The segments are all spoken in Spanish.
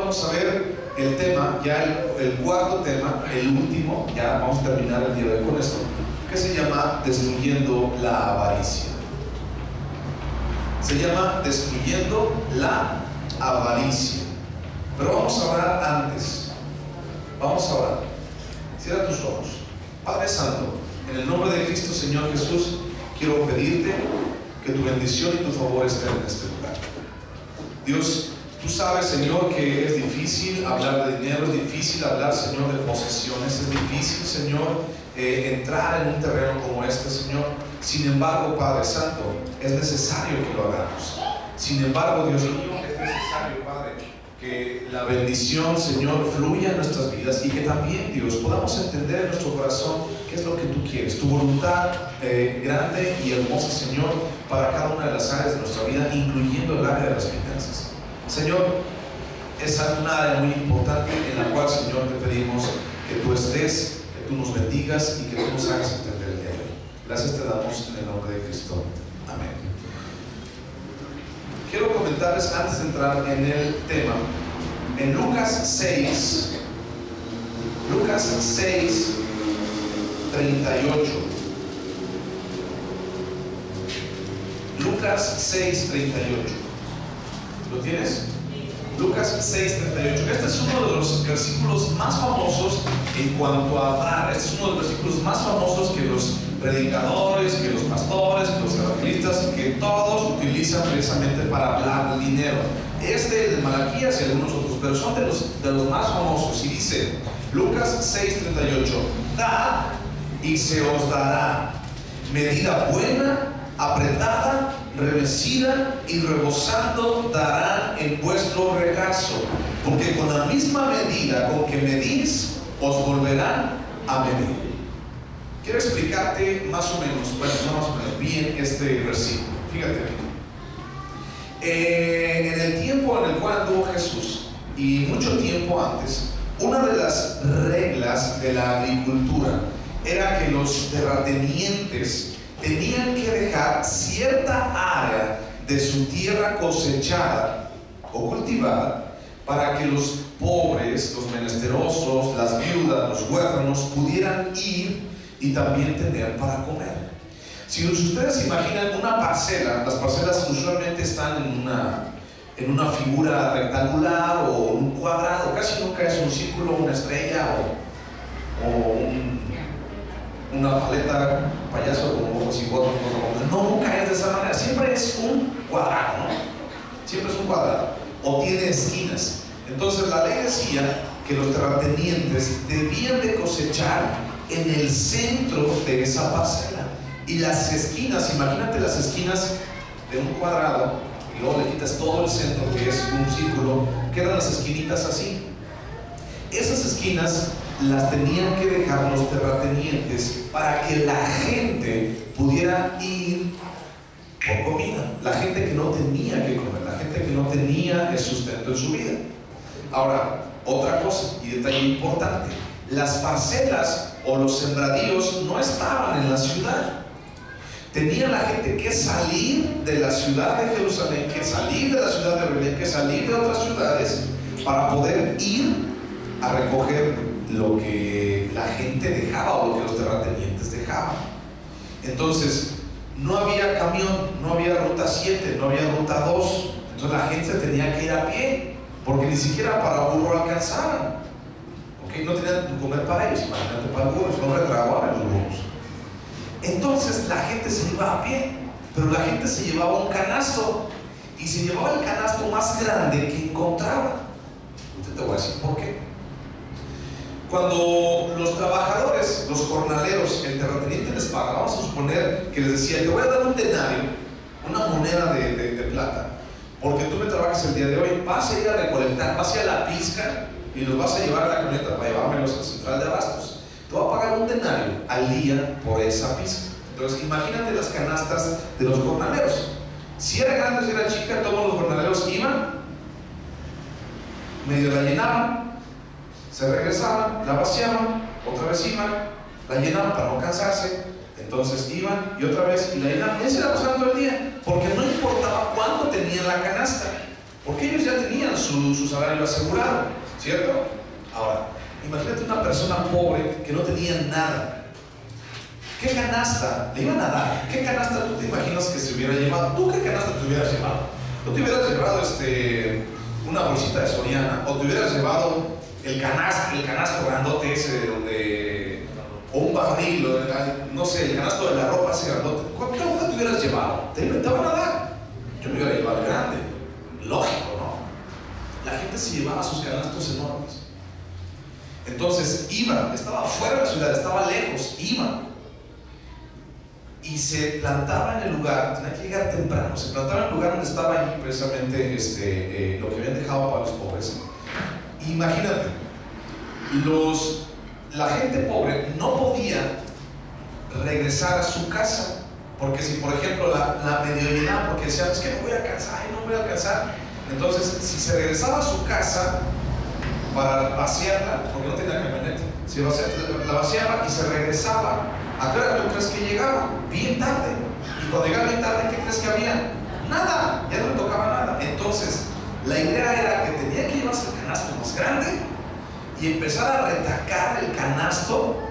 vamos a ver el tema, ya el cuarto tema, el último, ya vamos a terminar el día de hoy con esto, que se llama Destruyendo la avaricia. Se llama Destruyendo la avaricia. Pero vamos a orar antes. Vamos a orar. Cierra tus ojos. Padre Santo, en el nombre de Cristo, Señor Jesús, quiero pedirte que tu bendición y tu favor estén en este lugar. Dios, tú sabes, Señor, que es difícil hablar de dinero, es difícil hablar, Señor, de posesiones, es difícil, Señor, entrar en un terreno como este, Señor. Sin embargo, Padre Santo, es necesario que lo hagamos. Sin embargo, Dios mío, es necesario, Padre, que la bendición, Señor, fluya en nuestras vidas y que también, Dios, podamos entender en nuestro corazón qué es lo que tú quieres, tu voluntad grande y hermosa, Señor, para cada una de las áreas de nuestra vida, incluyendo el área de las finanzas. Señor, es una área muy importante en la cual, Señor, te pedimos que tú estés, que tú nos bendigas y que tú nos hagas entender el día de hoy. Gracias te damos en el nombre de Cristo. Amén. Quiero comentarles antes de entrar en el tema, en Lucas 6, 38. Lucas 6, 38. ¿Lo tienes? Lucas 6, 38. Este es uno de los versículos más famosos en cuanto a dar. Este es uno de los versículos más famosos que los predicadores, que los pastores, que los evangelistas, que todos utilizan precisamente para hablar del dinero. Este de Malaquías y algunos otros, pero son de los más famosos. Y dice Lucas 6, 38: dad y se os dará, medida buena, apretada, revestida y rebosando darán en vuestro regazo, porque con la misma medida con que medís os volverán a medir. Quiero explicarte más o menos, bueno, no más o menos, bien este versículo. Fíjate bien. En el tiempo en el cual anduvo Jesús y mucho tiempo antes, una de las reglas de la agricultura era que los terratenientes tenían que dejar cierta área de su tierra cosechada o cultivada para que los pobres, los menesterosos, las viudas, los huérfanos pudieran ir y también tener para comer. Si ustedes imaginan una parcela, las parcelas usualmente están en una figura rectangular o un cuadrado, casi nunca es un círculo, una estrella o una paleta payaso con ojos y botas. No, nunca es de esa manera, siempre es un cuadrado, ¿no? Siempre es un cuadrado o tiene esquinas. Entonces la ley decía que los terratenientes debían de cosechar en el centro de esa parcela, y las esquinas, imagínate las esquinas de un cuadrado y luego le quitas todo el centro que es un círculo, quedan las esquinitas así. Esas esquinas las tenían que dejar los terratenientes para que la gente pudiera ir por comida, la gente que no tenía que comer, la gente que no tenía el sustento en su vida. Ahora, otra cosa y detalle importante: las parcelas o los sembradíos no estaban en la ciudad. Tenía la gente que salir de la ciudad de Jerusalén, que salir de la ciudad de Belén, que salir de otras ciudades para poder ir a recoger lo que la gente dejaba o lo que los terratenientes dejaban. Entonces, no había camión, no había ruta 7, no había ruta 2. Entonces la gente tenía que ir a pie, porque ni siquiera para burro alcanzaban. No tenían que comer para ellos, imagínate para burros, no retragaban los burros. Entonces la gente se iba a pie, pero la gente se llevaba un canasto, y se llevaba el canasto más grande que encontraba. Te voy a decir por qué. Cuando los trabajadores, los jornaleros, el terrateniente les pagaba, vamos a suponer que les decía: te voy a dar un denario, una moneda de plata, porque tú me trabajas el día de hoy, vas a ir a recolectar, vas a ir a la pizca y los vas a llevar a la camioneta para llevármelos a la central de abastos. Te voy a pagar un denario al día por esa pizca. Entonces imagínate las canastas de los jornaleros. Si era grande, si era chica, todos los jornaleros iban, medio la llenaban, se regresaban, la vaciaban, otra vez iban, la llenaban para no cansarse, entonces iban y otra vez y la llenaban. Y se la pasaban todo el día, porque no importaba cuánto tenía la canasta. porque ellos ya tenían su salario asegurado, ¿cierto? Ahora, imagínate una persona pobre que no tenía nada. ¿Qué canasta le iban a dar? ¿Qué canasta tú te imaginas que se hubiera llevado? ¿Tú qué canasta te hubieras llevado? ¿Tú te hubieras llevado una bolsita de Soriana? ¿O te hubieras llevado el canasto grandote ese o un barril, no sé, el canasto de la ropa ese grandote? ¿Qué hoja te hubieras llevado? Te van a dar. Yo me hubiera llevado el grande. Lógico, ¿no? La gente se llevaba sus canastos enormes. Entonces iba, estaba fuera de la ciudad, estaba lejos, iba y se plantaba en el lugar, tenía que llegar temprano, se plantaba en el lugar donde estaba ahí precisamente lo que habían dejado para los pobres. Imagínate, la gente pobre no podía regresar a su casa, porque si por ejemplo la medio llenaba, porque decían, es que no voy a alcanzar, no voy a alcanzar. Entonces, si se regresaba a su casa para vaciarla, porque no tenía camioneta, la vaciaba y se regresaba, ¿a qué hora tú crees que llegaba? Bien tarde. Y cuando llegaba bien tarde, ¿qué crees que había? Nada, ya no le tocaba nada. Entonces, la idea era que tenía que llevarse el canasto más grande y empezar a retacar el canasto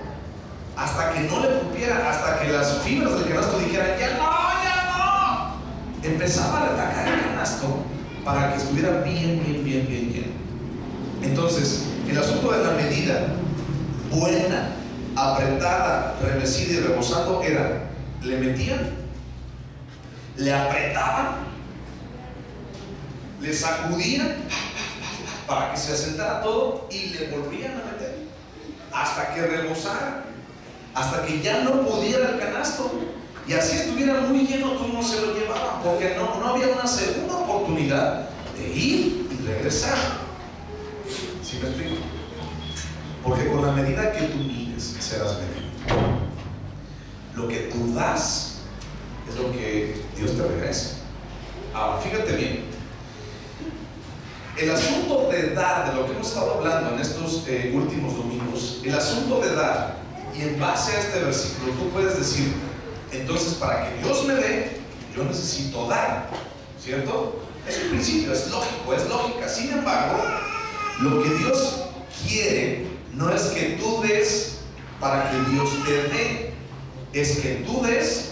hasta que no le cupiera, hasta que las fibras del canasto dijeran, ya no. Empezaba a retacar el canasto para que estuviera bien lleno. Entonces, el asunto de la medida buena, apretada, revestida y rebosando era, le metían, le apretaban, le sacudían para que se asentara todo y le volvían a meter hasta que rebosara, hasta que ya no pudiera el canasto, y así estuviera muy lleno como se lo llevaban, porque no había una segunda oportunidad de ir y regresar. ¿Sí me explico? Porque con la medida que tú mides serás medido. Lo que tú das es lo que Dios te regresa. Ahora, fíjate bien, el asunto de dar, de lo que hemos estado hablando en estos últimos domingos, el asunto de dar, y en base a este versículo tú puedes decir, entonces para que Dios me dé, yo necesito dar, ¿cierto? Es un principio, es lógico, es lógica. Sin embargo, lo que Dios quiere no es que tú des para que Dios te dé, es que tú des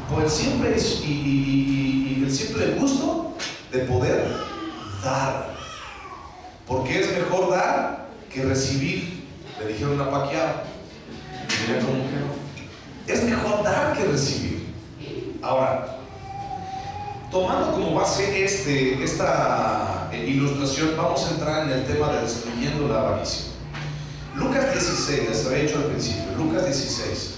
por el simple y el simple gusto de poder dar, porque es mejor dar que recibir, le dijeron a Pacquiao. Mira cómo que no. Es mejor dar que recibir. Ahora, tomando como base esta ilustración, vamos a entrar en el tema de destruyendo la avaricia. Lucas 16, les había dicho al principio, Lucas 16.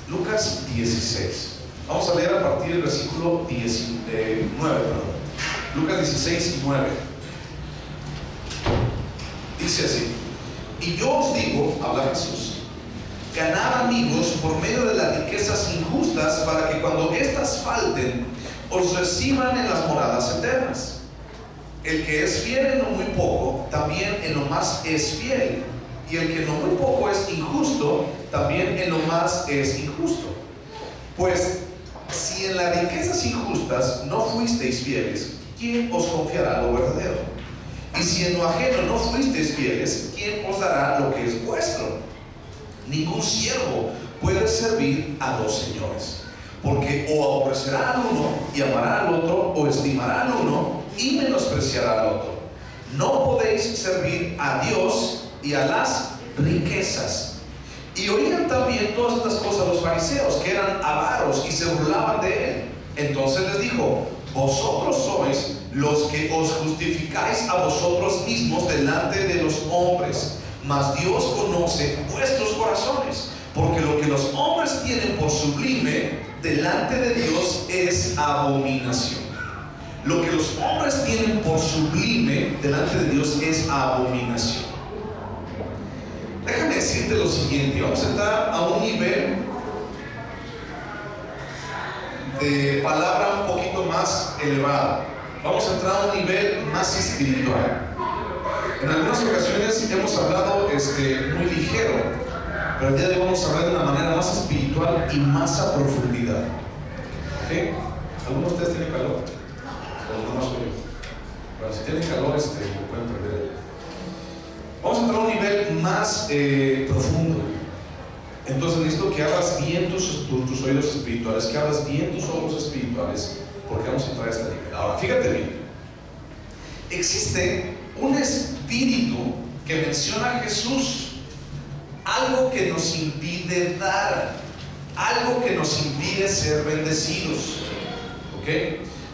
Lucas 16. Vamos a leer a partir del versículo 9, perdón. Lucas 16, 9. Dice así: y yo os digo, habla Jesús, ganad amigos por medio de las riquezas injustas, para que cuando éstas falten, os reciban en las moradas eternas. El que es fiel en lo muy poco, también en lo más es fiel. Y el que en lo muy poco es injusto, también en lo más es injusto. Pues, si en las riquezas injustas no fuisteis fieles, ¿quién os confiará lo verdadero? Y si en lo ajeno no fuisteis fieles, ¿quién os dará lo que es vuestro? Ningún siervo puede servir a dos señores, porque o aborrecerá al uno y amará al otro, o estimará al uno y menospreciará al otro. No podéis servir a Dios y a las riquezas. Y oían también todas estas cosas los fariseos, que eran avaros y se burlaban de él. Entonces les dijo: vosotros sois los que os justificáis a vosotros mismos delante de los hombres, mas Dios conoce vuestros corazones, porque lo que los hombres tienen por sublime delante de Dios es abominación. Lo que los hombres tienen por sublime delante de Dios es abominación. Déjame decirte lo siguiente, vamos a entrar a un nivel de palabra un poquito más elevado. Vamos a entrar a un nivel más espiritual. En algunas ocasiones hemos hablado muy ligero, pero el día de hoy vamos a hablar de una manera más espiritual y más a profundidad. ¿Okay? ¿Algunos de ustedes tienen calor? ¿O no más soy yo? Bueno, si tienen calor, lo pueden perder. Vamos a entrar a un nivel más profundo. Entonces necesito que abras bien tus oídos espirituales, que abras bien tus ojos espirituales, porque vamos a entrar a este nivel. Ahora, fíjate bien. Existe un espíritu que menciona a Jesús, algo que nos impide dar, algo que nos impide ser bendecidos, ¿ok?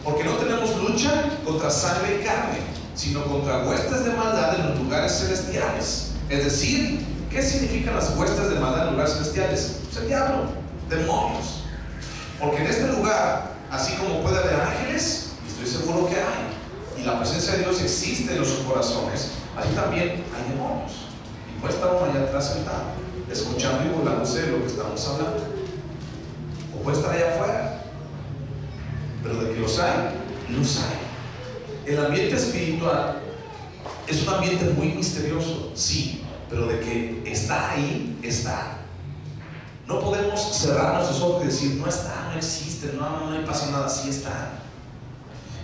Porque no tenemos lucha contra sangre y carne, sino contra huestes de maldad en los lugares celestiales. Es decir, ¿qué significan las huestes de maldad en lugares celestiales? Pues el diablo, demonios. Porque en este lugar, así como puede haber ángeles, y estoy seguro que hay, y la presencia de Dios existe en los corazones, ahí también hay demonios. Y puede estar uno allá atrás sentado, escuchando y burlándose de lo que estamos hablando. O puede estar allá afuera. Pero de que los hay, los hay. El ambiente espiritual es un ambiente muy misterioso, sí, pero de que está ahí, está. No podemos cerrar nuestros ojos y decir, no está, no existe, no pasa nada, sí está.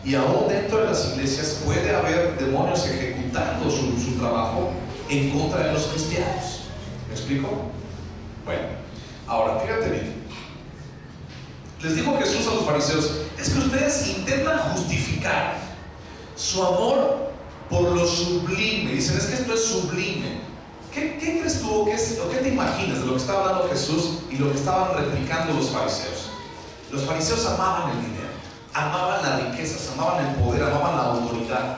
Y aún dentro de las iglesias puede haber demonios ejecutando su trabajo en contra de los cristianos. ¿Me explico? Bueno, ahora fíjate bien. Les dijo Jesús a los fariseos, es que ustedes intentan justificar su amor por lo sublime. Dicen, es que esto es sublime. ¿Qué crees tú o qué te imaginas de lo que estaba hablando Jesús y lo que estaban replicando los fariseos? Los fariseos amaban el dinero, amaban las riquezas, amaban el poder, amaban la autoridad.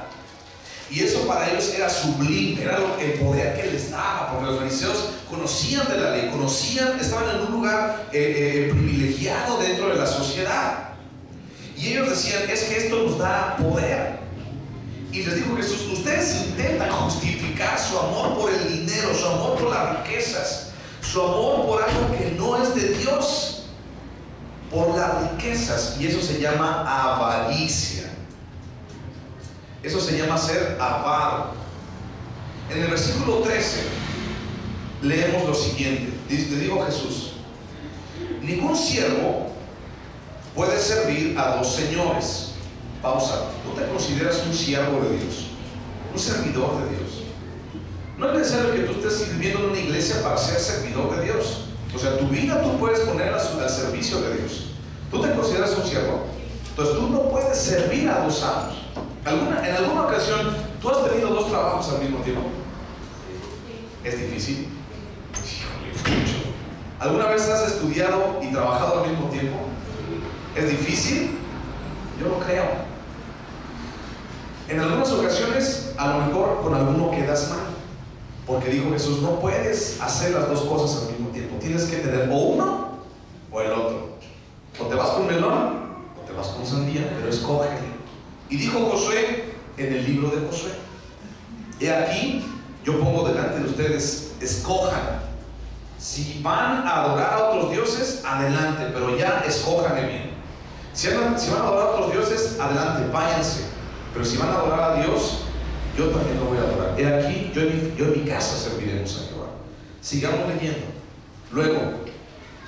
Y eso para ellos era sublime, era el poder que les daba, porque los fariseos conocían de la ley, estaban en un lugar privilegiado dentro de la sociedad. Y ellos decían, es que esto nos da poder. Y les dijo Jesús, ustedes intentan justificar su amor por el dinero, su amor por las riquezas, su amor por algo que no es de Dios, por las riquezas, y eso se llama avaricia. Eso se llama ser avaro. En el versículo 13 leemos lo siguiente. Le dijo Jesús, ningún siervo puede servir a dos señores. Pausa. ¿Tú te consideras un siervo de Dios? Un servidor de Dios. No es necesario que tú estés sirviendo en una iglesia para ser servidor de Dios. O sea, tu vida tú puedes ponerla al servicio de Dios. ¿Tú te consideras un siervo? Entonces tú no puedes servir a dos amos. En alguna ocasión, ¿tú has tenido dos trabajos al mismo tiempo? ¿Es difícil? Híjole, mucho. ¿Alguna vez has estudiado y trabajado al mismo tiempo? ¿Es difícil? Yo no creo. En algunas ocasiones, a lo mejor con alguno quedas mal, porque dijo Jesús, no puedes hacer las dos cosas al mismo tiempo. Tienes que tener o uno o el otro. O te vas con melón o te vas con sandía, pero escógele. Y dijo Josué en el libro de Josué, he aquí, yo pongo delante de ustedes, escojan. Si van a adorar a otros dioses, adelante, pero ya escójanle bien. Si van a adorar a otros dioses, adelante, váyanse. Pero si van a adorar a Dios, yo también lo voy a adorar. He aquí, yo en mi casa serviremos a Jehová. Sigamos leyendo. Luego,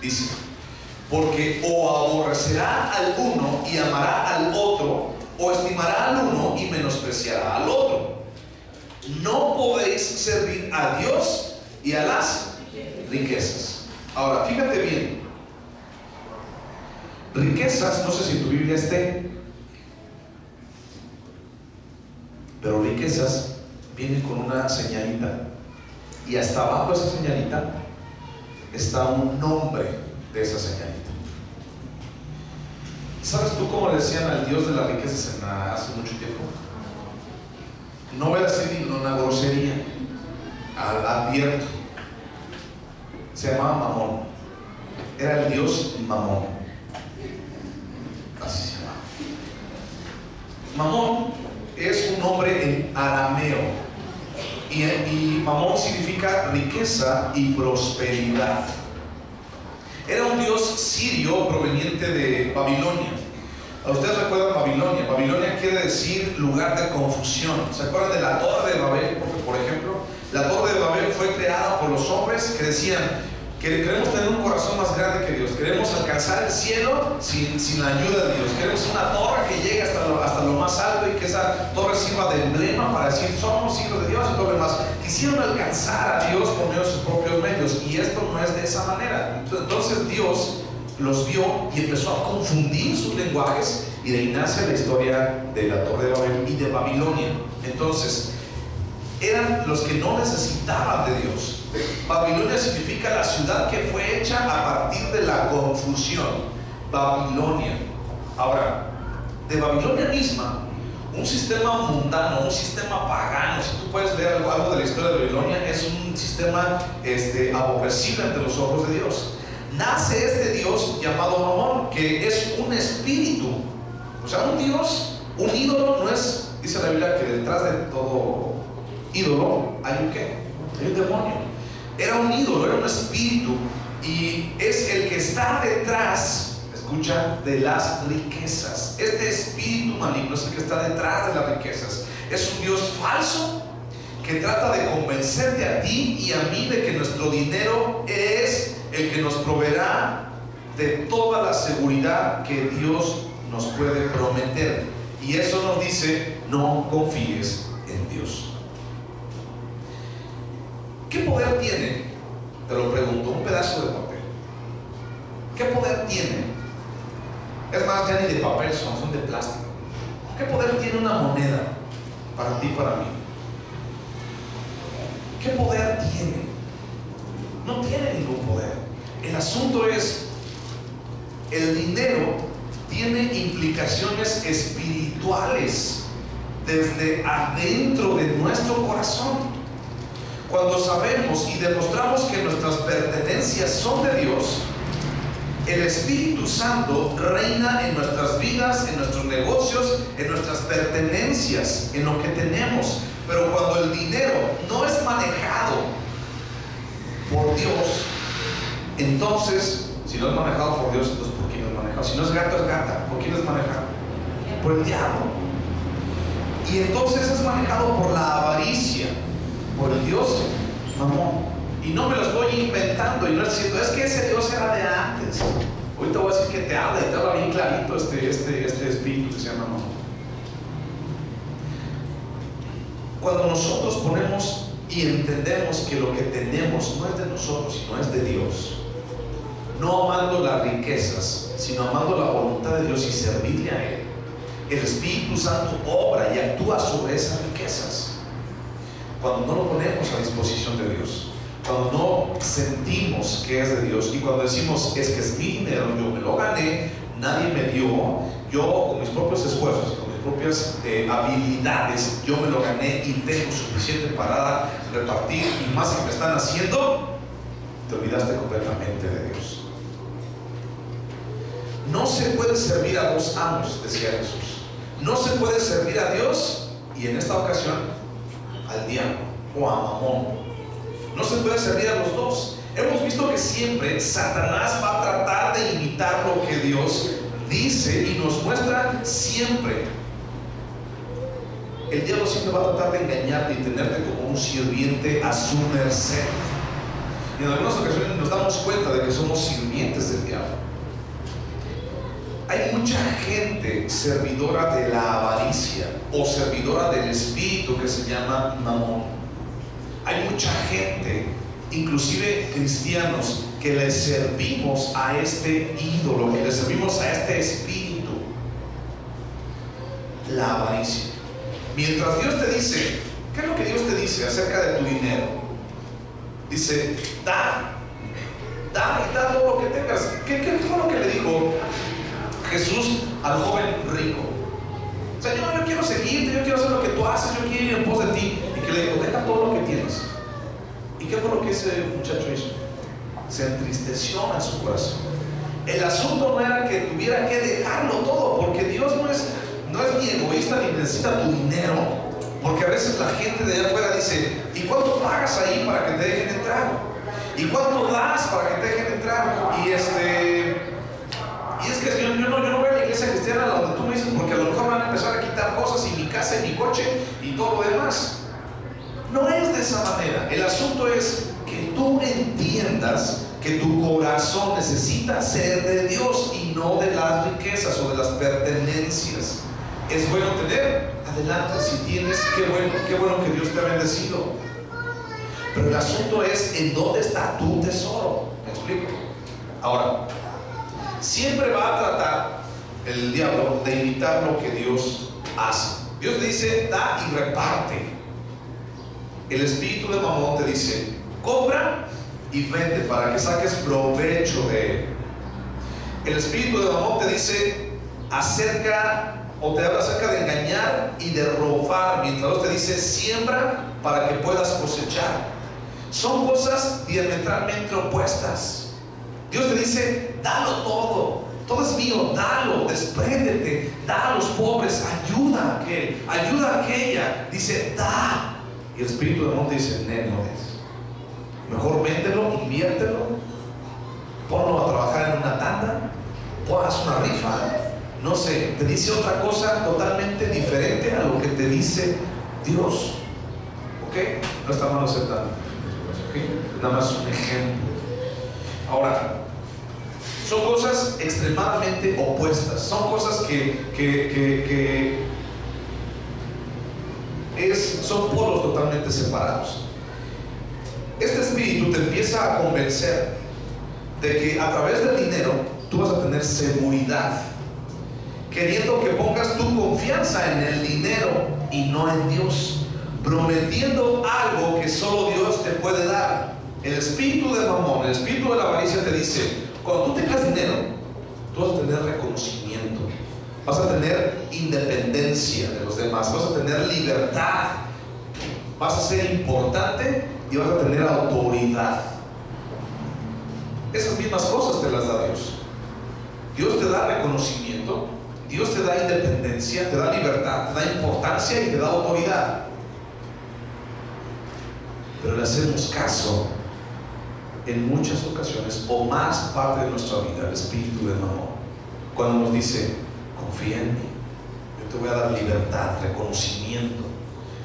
dice, porque o aborrecerá al uno y amará al otro, o estimará al uno y menospreciará al otro. No podéis servir a Dios y a las riquezas. Ahora, fíjate bien. Riquezas, no sé si en tu Biblia esté, pero riquezas vienen con una señalita, y hasta abajo de esa señalita está un nombre de esa señalita. ¿Sabes tú cómo le decían al Dios de las riquezas hace mucho tiempo? No voy a decir una grosería, advierto. Se llamaba Mamón. Era el Dios Mamón. Así se llamaba. Mamón es un nombre en arameo. Y Mamón significa riqueza y prosperidad. Era un dios sirio proveniente de Babilonia. ¿Ustedes recuerdan Babilonia? Babilonia quiere decir lugar de confusión. ¿Se acuerdan de la Torre de Babel? Por ejemplo, la Torre de Babel fue creada por los hombres que decían, que queremos tener un corazón más grande que Dios, queremos alcanzar el cielo sin la ayuda de Dios, queremos una torre que llegue hasta lo más alto y que esa torre sirva de emblema para decir somos hijos de Dios y todo lo demás. Quisieron alcanzar a Dios por medio de sus propios medios, y esto no es de esa manera. Entonces Dios los vio y empezó a confundir sus lenguajes, y de ahí nace la historia de la Torre de Babel y de Babilonia. Entonces eran los que no necesitaban de Dios. Babilonia significa la ciudad que fue hecha a partir de la confusión. Babilonia. Ahora, de Babilonia misma, un sistema mundano, un sistema pagano, si tú puedes leer algo de la historia de Babilonia, es un sistema aborrecible ante los ojos de Dios. Nace este Dios llamado Mamón, que es un espíritu. O sea, un Dios, un ídolo no es, dice la Biblia, que detrás de todo ídolo hay un ¿qué? Hay un demonio. Era un ídolo, era un espíritu, y es el que está detrás, escucha, de las riquezas. Este espíritu maligno es el que está detrás de las riquezas. Es un Dios falso que trata de convencerte a ti y a mí de que nuestro dinero es el que nos proveerá de toda la seguridad que Dios nos puede prometer. Y eso nos dice: no confíes en Dios. ¿Qué poder tiene? Te lo pregunto, un pedazo de papel. ¿Qué poder tiene? Es más, ya ni de papel son de plástico. ¿Qué poder tiene una moneda para ti y para mí? ¿Qué poder tiene? No tiene ningún poder. El asunto es, el dinero tiene implicaciones espirituales desde adentro de nuestro corazón. Cuando sabemos y demostramos que nuestras pertenencias son de Dios, el Espíritu Santo reina en nuestras vidas, en nuestros negocios, en nuestras pertenencias, en lo que tenemos. Pero cuando el dinero no es manejado por Dios, entonces, si no es manejado por Dios, entonces ¿por quién es manejado? Si no es gato, es gata. ¿Por quién es manejado? Por el diablo. Y entonces es manejado por la avaricia, por el Dios Mamón. Y no me lo estoy inventando, y no es diciendo, es que ese Dios era de antes. Ahorita voy a decir que te habla, y te habla bien clarito este espíritu que se llama Mamón. Cuando nosotros ponemos y entendemos que lo que tenemos no es de nosotros, sino es de Dios, no amando las riquezas, sino amando la voluntad de Dios y servirle a Él, el Espíritu Santo obra y actúa sobre esas riquezas. Cuando no lo ponemos a disposición de Dios, cuando no sentimos que es de Dios, y cuando decimos, es que es mi dinero, yo me lo gané, nadie me dio, yo con mis propios esfuerzos, con mis propias habilidades, yo me lo gané y tengo suficiente para repartir, y más si me están haciendo, te olvidaste completamente de Dios. No se puede servir a dos amos, decía Jesús. No se puede servir a Dios y en esta ocasión al diablo o a Mamón. No se puede servir a los dos. Hemos visto que siempre Satanás va a tratar de imitar lo que Dios dice y nos muestra siempre. El diablo siempre va a tratar de engañarte y tenerte como un sirviente a su merced. Y en algunas ocasiones nos damos cuenta de que somos sirvientes del diablo. Hay mucha gente servidora de la avaricia o servidora del espíritu que se llama Mamón. Hay mucha gente, inclusive cristianos, que le servimos a este ídolo, que le servimos a este espíritu, la avaricia. Mientras Dios te dice, ¿qué es lo que Dios te dice acerca de tu dinero? Dice, da y da todo lo que tengas. ¿Qué fue lo que le dijo Jesús al joven rico? Señor, yo quiero seguirte, yo quiero hacer lo que tú haces, yo quiero ir en pos de ti. Y que le dijo, deja todo lo que tienes. ¿Y qué fue lo que ese muchacho hizo? Se entristeció en su corazón. El asunto no era que tuviera que dejarlo todo, porque Dios no es ni egoísta ni necesita tu dinero. Porque a veces la gente de allá afuera dice, ¿y cuánto pagas ahí para que te dejen entrar? ¿Y cuánto das para que te dejen entrar? Y es que yo no voy a la iglesia cristiana donde tú me dices, porque a lo mejor van a empezar a quitar cosas y mi casa y mi coche y todo lo demás. No es de esa manera. El asunto es que tú tú entiendas que tu corazón necesita ser de Dios y no de las riquezas o de las pertenencias. Es bueno tener, adelante, si tienes, qué bueno que Dios te ha bendecido. Pero el asunto es en dónde está tu tesoro. ¿Me explico? Ahora, siempre va a tratar el diablo de imitar lo que Dios hace. Dios te dice, da y reparte. El espíritu de Mamón te dice, compra y vende para que saques provecho de él. El espíritu de Mamón te dice, acerca o te habla acerca de engañar y de robar, mientras Dios te dice, siembra para que puedas cosechar. Son cosas diametralmente opuestas. Dios te dice, dalo todo es mío, dalo, despréndete, da a los pobres, ayuda a aquel, ayuda a aquella. Dice, da. Y el espíritu de Mamón te dice, no es. Mejor véndelo, inviértelo, ponlo a trabajar en una tanda, haz una rifa, no sé, te dice otra cosa totalmente diferente a lo que te dice Dios. ¿Ok? No está mal aceptando. ¿Ok? Nada más un ejemplo. Ahora, son cosas extremadamente opuestas, son cosas son polos totalmente separados. Este espíritu te empieza a convencer de que a través del dinero tú vas a tener seguridad, queriendo que pongas tu confianza en el dinero y no en Dios, prometiendo algo que solo Dios te puede dar. El espíritu de Mamón, el espíritu de la avaricia te dice, cuando tú tengas dinero, tú vas a tener reconocimiento, vas a tener independencia de los demás, vas a tener libertad, vas a ser importante y vas a tener autoridad. Esas mismas cosas te las da Dios. Dios te da reconocimiento, Dios te da independencia, te da libertad, te da importancia y te da autoridad. Pero le hacemos caso en muchas ocasiones, o más parte de nuestra vida, el espíritu de Mamón, cuando nos dice, confía en mí, yo te voy a dar libertad, reconocimiento,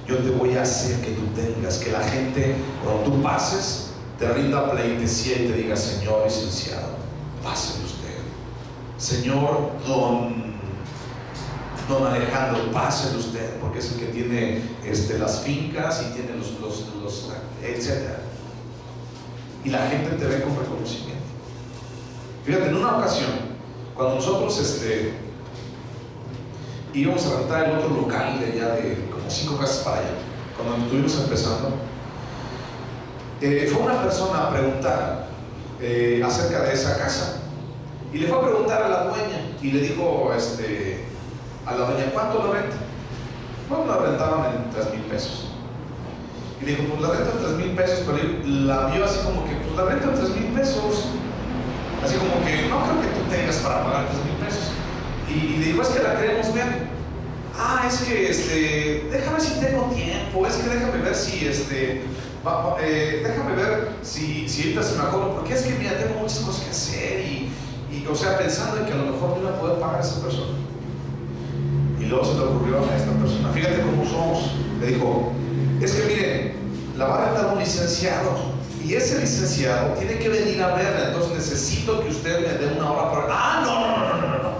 yo te voy a hacer que tú tengas, que la gente cuando tú pases te rinda pleitesía y te diga, señor licenciado, pásele usted, señor don Alejandro, pásele usted, porque es el que tiene las fincas y tiene los etcétera. Y la gente te ve con reconocimiento. Fíjate, en una ocasión, cuando nosotros íbamos a rentar el otro local de allá, de como 5 casas para allá, cuando estuvimos empezando, fue una persona a preguntar acerca de esa casa, y le fue a preguntar a la dueña, y le dijo a la dueña, ¿cuánto la renta? Bueno, la rentaban en 3,000 pesos. Y le dijo, pues la renta en 3,000 pesos, pero la vio así como que, pues la renta en 3,000 pesos. Así como que, no creo que tú tengas para pagar 3,000 pesos. Y le dijo, es que la queremos ver. Ah, es que, déjame si tengo tiempo, es que déjame ver si, déjame ver si ahorita se me acuerdo, porque es que, mira, tengo muchas cosas que hacer y o sea, pensando en que a lo mejor no iba a poder pagar a esa persona. Y luego se le ocurrió a esta persona, fíjate cómo somos, le dijo, es que mire, la va a rentar un licenciado y ese licenciado tiene que venir a verla, entonces necesito que usted me dé una hora para... Ah, no.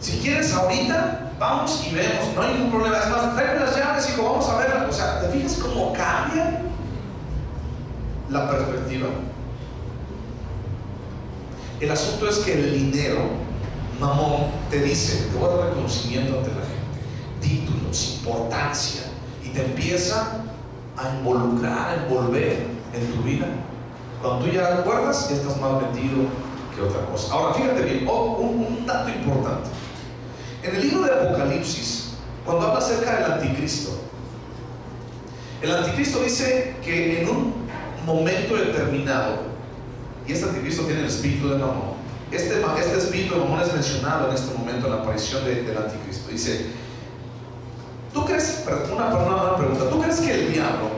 Si quieres ahorita, vamos y vemos, no hay ningún problema. Es más, tráeme las llaves, hijo, vamos a verla. O sea, ¿te fijas cómo cambia la perspectiva? El asunto es que el dinero, Mamón, te dice, te voy a dar reconocimiento ante la gente, títulos, importancia, y te empieza a involucrar, a envolver en tu vida. Cuando tú ya acuerdas, ya estás más metido que otra cosa. Ahora, fíjate bien, un dato importante. En el libro de Apocalipsis, cuando habla acerca del anticristo, el anticristo dice que en un momento determinado, y este anticristo tiene el espíritu de Mamón, este espíritu de Mamón es mencionado en este momento en la aparición del anticristo. Dice, ¿tú crees, una pregunta, ¿tú crees que el diablo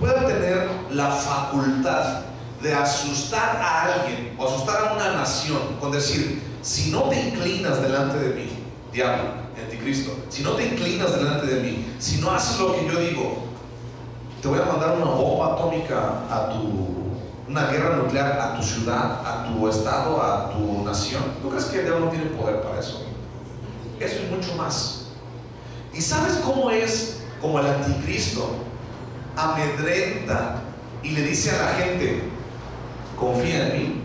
pueda tener la facultad de asustar a alguien o asustar a una nación con decir, si no te inclinas delante de mí, diablo, anticristo, si no te inclinas delante de mí, si no haces lo que yo digo, te voy a mandar una bomba atómica a tu una guerra nuclear a tu ciudad, a tu estado, a tu nación. ¿Tú crees que el diablo no tiene poder para eso? Eso y mucho más. ¿Y sabes cómo es? Como el anticristo amedrenta y le dice a la gente: confía en mí.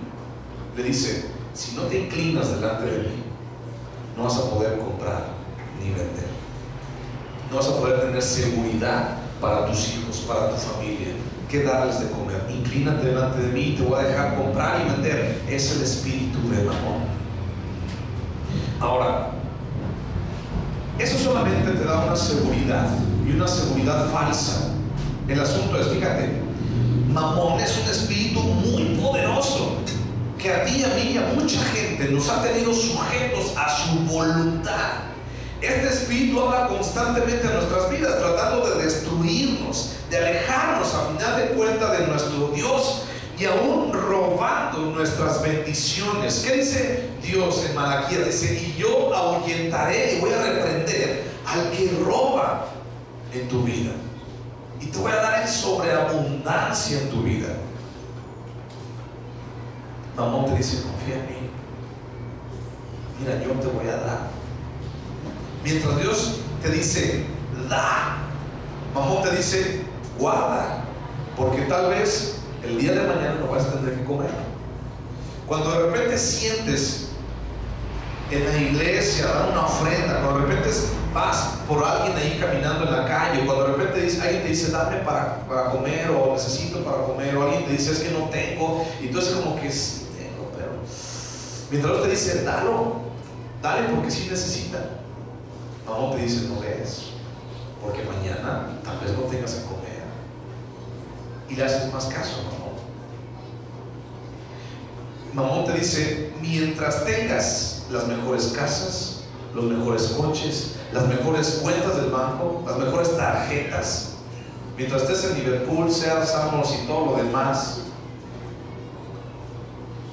Le dice: si no te inclinas delante de mí, no vas a poder comprar ni vender. No vas a poder tener seguridad para tus hijos, para tu familia. ¿Qué darles de comer? Inclínate delante de mí y te voy a dejar comprar y vender. Es el espíritu de Mamón. Ahora, eso solamente te da una seguridad, y una seguridad falsa. El asunto es, fíjate, Mamón es un espíritu muy poderoso que a ti y a mí y a mucha gente nos ha tenido sujetos a su voluntad. Este espíritu habla constantemente en nuestras vidas, tratando de destruirnos, de alejarnos a final de cuentas de nuestro Dios, y aún robando nuestras bendiciones. ¿Qué dice Dios en Malaquías? Dice: y yo ahuyentaré y voy a reprender al que roba en tu vida, y te voy a dar en sobreabundancia en tu vida. Mamón te dice: confía en mí, mira, yo te voy a dar. Mientras Dios te dice: da, Mamón te dice: guarda, porque tal vez el día de mañana no vas a tener que comer. Cuando de repente sientes en la iglesia dar una ofrenda, cuando de repente vas por alguien ahí caminando en la calle, cuando de repente alguien te dice: dame para comer, o necesito para comer, o alguien te dice: es que no tengo, y tú es como que sí tengo, pero mientras Dios te dice: dale porque sí necesita, Mamón te dice: no des, porque mañana tal vez no tengas que comer. Y le haces más caso a Mamón. Mamón te dice: mientras tengas las mejores casas, los mejores coches, las mejores cuentas del banco, las mejores tarjetas, mientras estés en Liverpool, Sears, Amos y todo lo demás,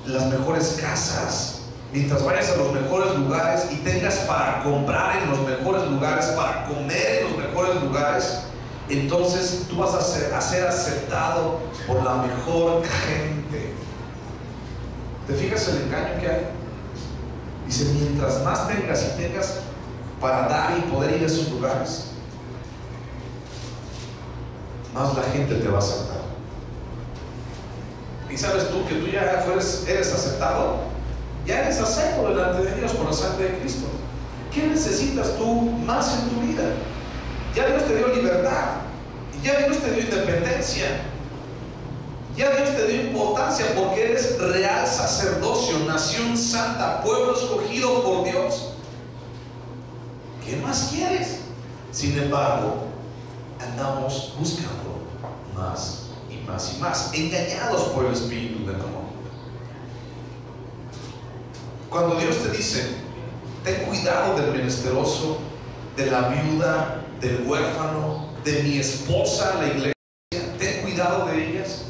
las mejores casas, mientras vayas a los mejores lugares y tengas para comprar en los mejores lugares, para comer en los mejores lugares, entonces tú vas a ser aceptado por la mejor gente. ¿Te fijas el engaño que hay? Dice: mientras más tengas y tengas para dar y poder ir a esos lugares, más la gente te va a aceptar. Y sabes tú que tú ya eres aceptado, ya eres acepto delante de Dios por la sangre de Cristo. ¿Qué necesitas tú más en tu vida? Ya Dios te dio libertad, ya Dios te dio independencia, ya Dios te dio importancia, porque eres real sacerdocio, nación santa, pueblo escogido por Dios. ¿Qué más quieres? Sin embargo, andamos buscando más y más y más, engañados por el espíritu del amor. Cuando Dios te dice: ten cuidado del menesteroso, de la viuda, del huérfano, de mi esposa, la iglesia, ten cuidado de ellas,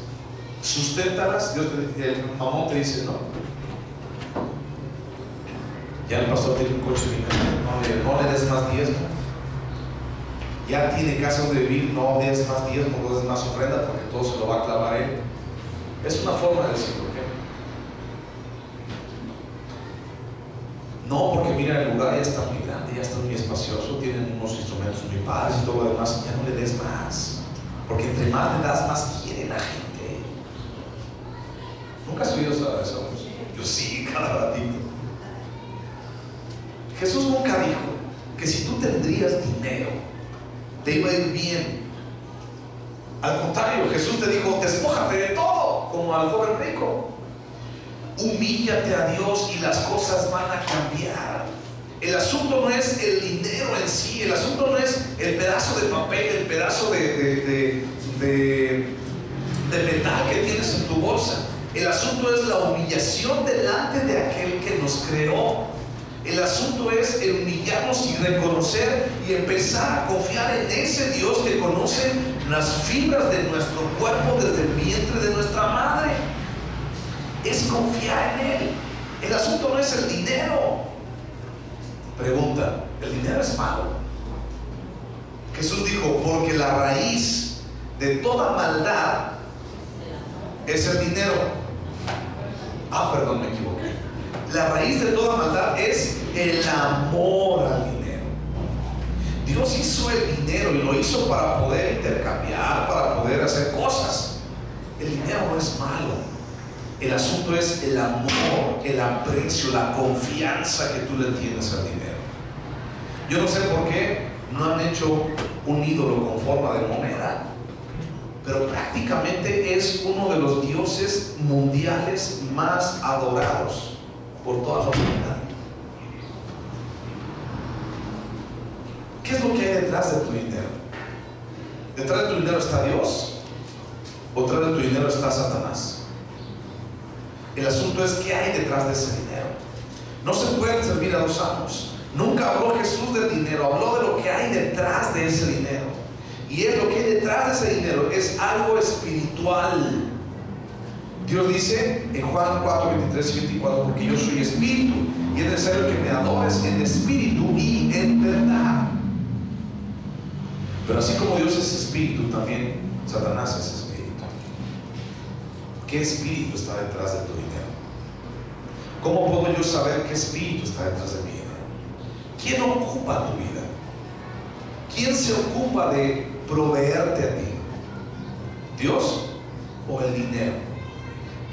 susténtalas. El Mamón te dice: no, ya el pastor tiene un coche, no le des más diezmo, ya tiene casa donde vivir, no des más diezmo, no des más ofrenda, porque todo se lo va a clavar él. Es una forma de decirlo, ¿ok? No, porque mira, el lugar ya está muy grande, ya está muy espacioso, tienen unos instrumentos muy padres y todo lo demás. Ya no le des más, porque entre más le das, más quiere la gente. ¿Nunca has oído eso? Yo sí, cada ratito. Jesús nunca dijo que si tú tendrías dinero te iba a ir bien. Al contrario, Jesús te dijo: despójate de todo, como al joven rico. Humíllate a Dios y las cosas van a cambiar. El asunto no es el dinero en sí, el asunto no es el pedazo de papel, el pedazo de metal que tienes en tu bolsa. El asunto es la humillación delante de aquel que nos creó. El asunto es el humillarnos y reconocer y empezar a confiar en ese Dios que conoce las fibras de nuestro cuerpo desde el vientre de nuestra madre. Es confiar en Él. El asunto no es el dinero. Pregunta: ¿el dinero es malo? Jesús dijo: porque la raíz de toda maldad es el dinero. Ah, perdón, me equivoqué. La raíz de toda maldad es el amor al dinero. Dios hizo el dinero y lo hizo para poder intercambiar, para poder hacer cosas. El dinero no es malo. El asunto es el amor, el aprecio, la confianza que tú le tienes al dinero. Yo no sé por qué no han hecho un ídolo con forma de moneda, pero prácticamente es uno de los dioses mundiales más adorados por toda la humanidad. ¿Qué es lo que hay detrás de tu dinero? ¿Detrás de tu dinero está Dios? ¿O detrás de tu dinero está Satanás? El asunto es qué hay detrás de ese dinero. No se pueden servir a dos amos. Nunca habló Jesús del dinero, habló de lo que hay detrás de ese dinero. Y es lo que hay detrás de ese dinero, es algo espiritual. Dios dice en Juan 4, 23 y 24, porque yo soy espíritu y es necesario que me adores en espíritu y en verdad. Pero así como Dios es espíritu, también Satanás es espíritu. ¿Qué espíritu está detrás de tu dinero? ¿Cómo puedo yo saber qué espíritu está detrás de mi dinero? ¿Quién ocupa tu vida? ¿Quién se ocupa de proveerte a ti? ¿Dios o el dinero?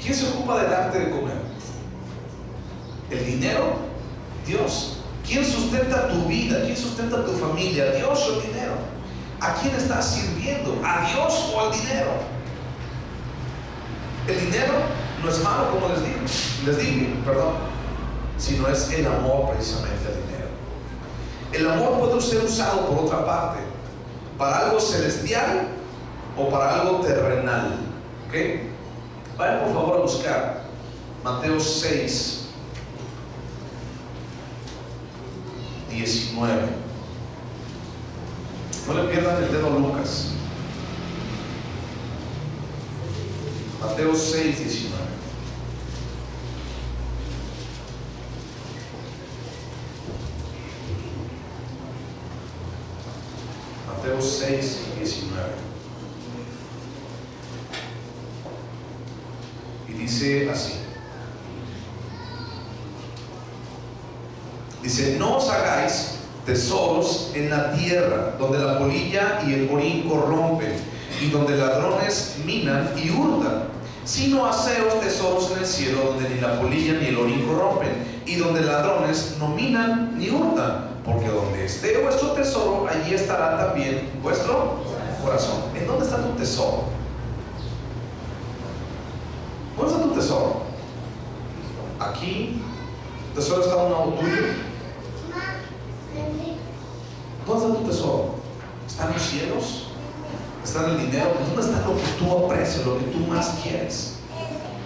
¿Quién se ocupa de darte de comer? ¿El dinero? Dios. ¿Quién sustenta tu vida? ¿Quién sustenta tu familia? ¿Dios o el dinero? ¿A quién estás sirviendo? ¿A Dios o al dinero? El dinero no es malo, como les dije, sino es el amor precisamente al dinero. El amor puede ser usado por otra parte, para algo celestial o para algo terrenal. ¿Ok? Vayan por favor a buscar Mateo 6, 19. No le pierdan el dedo a Lucas. Mateo 6, 19. Mateo 6, 19. Y dice así. Dice, no os hagáis tesoros en la tierra, donde la polilla y el orín corrompen, y donde ladrones minan y hurtan, sino haceos tesoros en el cielo, donde ni la polilla ni el orín corrompen, y donde ladrones no minan ni hurtan, porque donde esté vuestro tesoro, allí estará también vuestro corazón. ¿En dónde está tu tesoro? ¿Dónde está tu tesoro? Aquí. ¿Tu tesoro está en un auto tuyo? ¿Dónde está tu tesoro? ¿Está en los cielos? ¿Está en el dinero? ¿Dónde está lo que tú aprecias, lo que tú más quieres?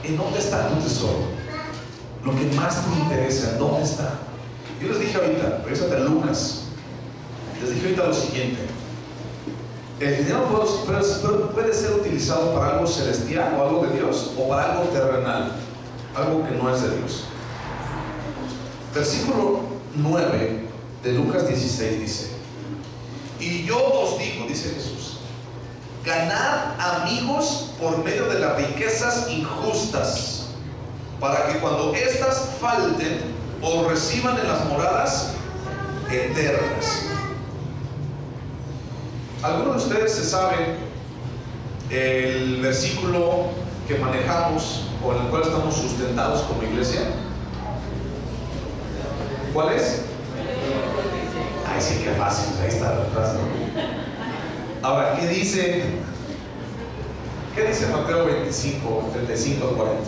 ¿En dónde está tu tesoro? Lo que más te interesa, ¿en dónde está? Yo les dije ahorita, regresate a Lucas, les dije ahorita lo siguiente: el dinero puede ser utilizado para algo celestial o algo de Dios, o para algo terrenal, algo que no es de Dios. Versículo 9 de Lucas 16 dice: y yo os digo, dice Jesús, ganad amigos por medio de las riquezas injustas, para que cuando éstas falten, os reciban en las moradas eternas. ¿Algunos de ustedes se saben el versículo que manejamos o en el cual estamos sustentados como iglesia? ¿Cuál es? Ay, sí, qué fácil, ahí está atrás, ¿no? Ahora, ¿qué dice Mateo 25, 35 al 40?